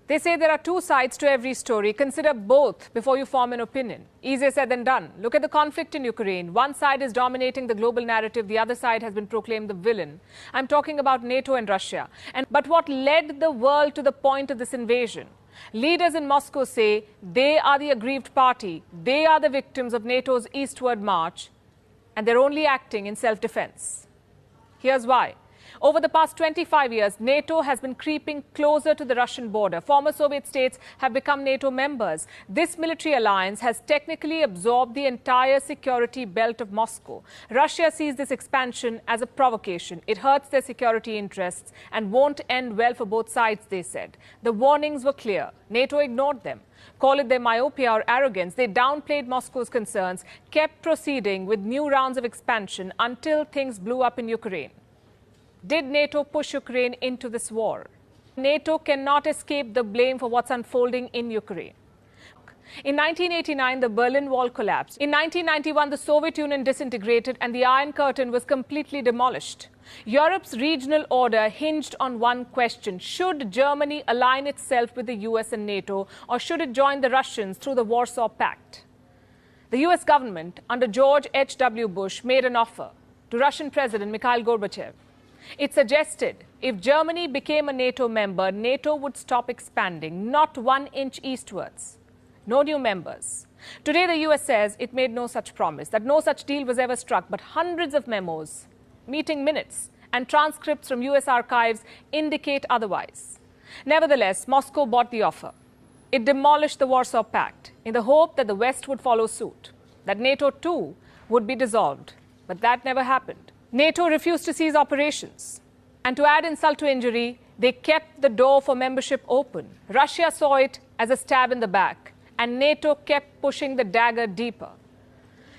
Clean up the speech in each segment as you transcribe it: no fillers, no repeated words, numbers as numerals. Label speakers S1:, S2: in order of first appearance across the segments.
S1: They say there are two sides to every story. Consider both before you form an opinion. Easier said than done. Look at the conflict in Ukraine. One side is dominating the global narrative. The other side has been proclaimed the villain. I'm talking about NATO and Russia. But what led the world to the point of this invasion? Leaders in Moscow say they are the aggrieved party. They are the victims of NATO's eastward march. And they're only acting in self-defense. Here's why. Over the past 25 years, NATO has been creeping closer to the Russian border. Former Soviet states have become NATO members. This military alliance has technically absorbed the entire security belt of Moscow. Russia sees this expansion as a provocation. It hurts their security interests and won't end well for both sides, they said. The warnings were clear. NATO ignored them. Call it their myopia or arrogance. They downplayed Moscow's concerns, kept proceeding with new rounds of expansion until things blew up in Ukraine. Did NATO push Ukraine into this war? NATO cannot escape the blame for what's unfolding in Ukraine. In 1989, the Berlin Wall collapsed. In 1991, the Soviet Union disintegrated and the Iron Curtain was completely demolished. Europe's regional order hinged on one question. Should Germany align itself with the US and NATO, or should it join the Russians through the Warsaw Pact? The US government, under George H.W. Bush, made an offer to Russian President Mikhail Gorbachev. It suggested if Germany became a NATO member, NATO would stop expanding, not 1 inch eastwards. No new members. Today, the US says it made no such promise, that no such deal was ever struck, but hundreds of memos, meeting minutes, and transcripts from US archives indicate otherwise. Nevertheless, Moscow bought the offer. It demolished the Warsaw Pact in the hope that the West would follow suit, that NATO too would be dissolved. But that never happened. NATO refused to cease operations. And to add insult to injury, they kept the door for membership open. Russia saw it as a stab in the back, and NATO kept pushing the dagger deeper.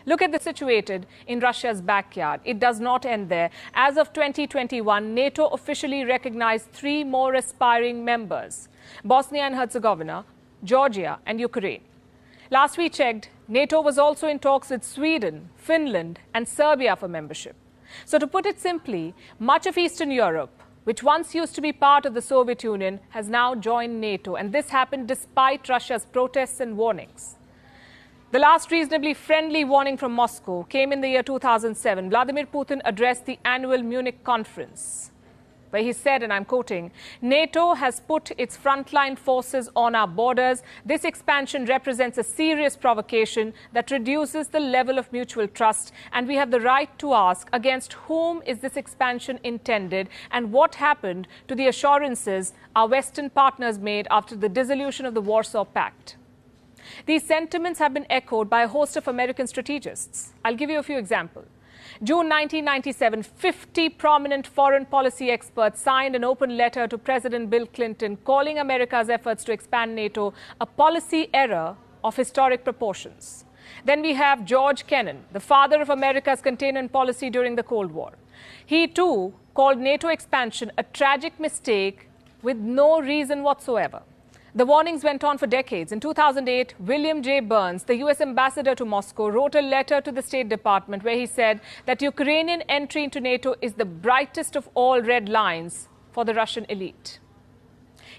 S1: Look at the situation in Russia's backyard. It does not end there. As of 2021, NATO officially recognized 3 more aspiring members: Bosnia and Herzegovina, Georgia, and Ukraine. Last we checked, NATO was also in talks with Sweden, Finland, and Serbia for membership. So to put it simply, much of Eastern Europe, which once used to be part of the Soviet Union, has now joined NATO. And this happened despite Russia's protests and warnings. The last reasonably friendly warning from Moscow came in the year 2007. Vladimir Putin addressed the annual Munich conference, where he said, and I'm quoting, "NATO has put its frontline forces on our borders. This expansion represents a serious provocation that reduces the level of mutual trust, and we have the right to ask against whom is this expansion intended and what happened to the assurances our Western partners made after the dissolution of the Warsaw Pact." These sentiments have been echoed by a host of American strategists. I'll give you a few examples. June 1997, 50 prominent foreign policy experts signed an open letter to President Bill Clinton calling America's efforts to expand NATO a policy error of historic proportions. Then we have George Kennan, the father of America's containment policy during the Cold War. He too called NATO expansion a tragic mistake with no reason whatsoever. The warnings went on for decades. In 2008, William J. Burns, the U.S. ambassador to Moscow, wrote a letter to the State Department where he said that Ukrainian entry into NATO is the brightest of all red lines for the Russian elite.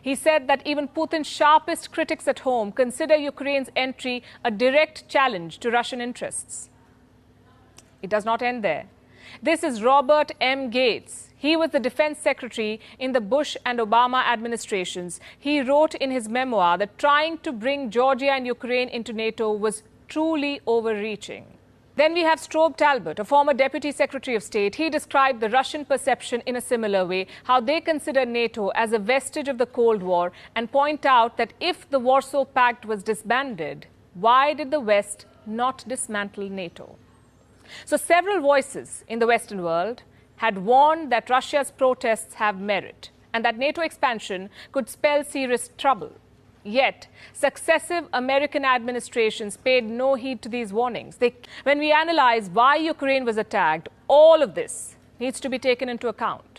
S1: He said that even Putin's sharpest critics at home consider Ukraine's entry a direct challenge to Russian interests. It does not end there. This is Robert M. Gates. He was the defense secretary in the Bush and Obama administrations. He wrote in his memoir that trying to bring Georgia and Ukraine into NATO was truly overreaching. Then we have Strobe Talbot, a former deputy secretary of state. He described the Russian perception in a similar way, how they consider NATO as a vestige of the Cold War, and point out that if the Warsaw Pact was disbanded, why did the West not dismantle NATO? So several voices in the Western world had warned that Russia's protests have merit and that NATO expansion could spell serious trouble. Yet, successive American administrations paid no heed to these warnings. When we analyze why Ukraine was attacked, all of this needs to be taken into account.